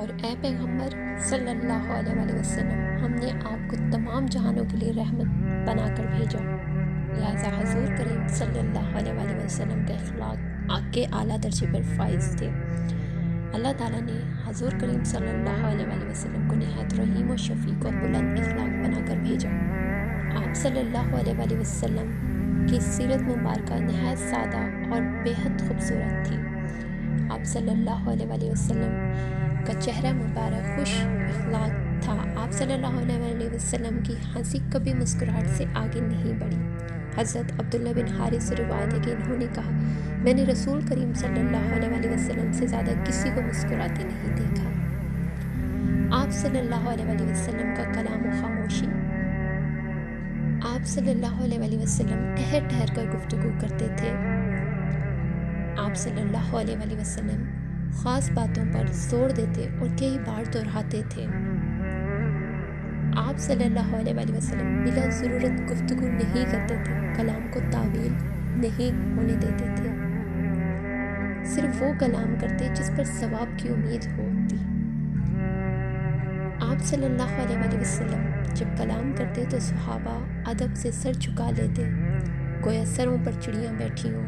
اور اے پیغمبر صلی اللہ علیہ وآلہ وسلم، ہم نے آپ کو تمام جہانوں کے لیے رحمت بنا کر بھیجا۔ لہٰذا حضور کریم صلی اللہ علیہ وآلہ وسلم کا اخلاق آگ کے اعلیٰ درجے پر فائز تھے۔ اللہ تعالیٰ نے حضور کریم صلی اللہ علیہ وآلہ وسلم کو نہایت رحیم و شفیق اور بلند اخلاق بنا کر بھیجا۔ آپ صلی اللہ علیہ وآلہ وسلم کی سیرت مبارکہ نہایت سادہ اور بے حد خوبصورت تھی۔ آپ صلی اللہ علیہ وآلہ وسلم کا چہرہ مبارک خوش اخلاق تھا۔ آپ صلی اللہ علیہ وآلہ وسلم کی ہنسی کبھی مسکراہٹ سے آگے نہیں بڑھی۔ حضرت عبداللہ بن حارث سے روایت ہے کہ انہوں نے کہا، میں نے رسول کریم صلی اللہ علیہ وآلہ وسلم سے زیادہ کسی کو مسکراتے نہیں دیکھا۔ آپ صلی اللہ علیہ وآلہ وسلم کا کلام و خاموشی۔ آپ صلی اللہ علیہ وآلہ وسلم ٹھہر ٹھہر کر گفتگو کرتے تھے۔ آپ صلی اللہ علیہ وآلہ وسلم خاص باتوں پر زور دیتے اور کئی بار دہراتے تھے۔ آپ صلی اللہ علیہ وآلہ وسلم بلا ضرورت گفتگو نہیں کرتے تھے، کلام کو طویل نہیں ہونے دیتے تھے، صرف وہ کلام کرتے جس پر ثواب کی امید ہوتی۔ آپ صلی اللہ علیہ وآلہ وسلم جب کلام کرتے تو صحابہ ادب سے سر جھکا لیتے، گویا سروں پر چڑیاں بیٹھی ہوں۔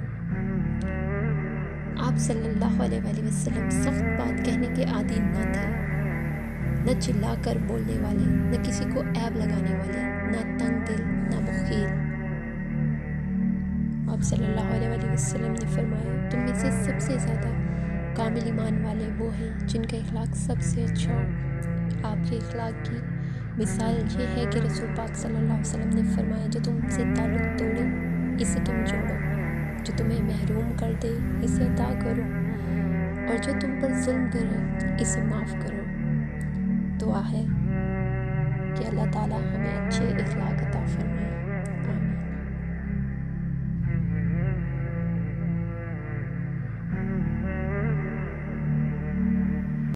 آپ صلی اللہ علیہ وآلہ وسلم سخت بات کہنے کے عادی نہ تھے، نہ چلا کر بولنے والے، نہ کسی کو عیب لگانے والے، نہ تنگ دل، نہ بخیل۔ آپ صلی اللہ علیہ وآلہ وسلم نے فرمایا، تم میں سے سب سے زیادہ کامل ایمان والے وہ ہیں جن کا اخلاق سب سے اچھا ہو۔ آپ کے اخلاق کی مثال یہ ہے کہ رسول پاک صلی اللہ علیہ وسلم نے فرمایا، جو تم سے تعلق توڑے اسے تم جوڑو، جو تمہیں محروم کر دے اسے عطا کرو، اور جو تم پر ظلم کرے اسے معاف کرو۔ دعا ہے کہ اللہ تعالیٰ ہمیں اچھے اخلاق عطا فرمائے۔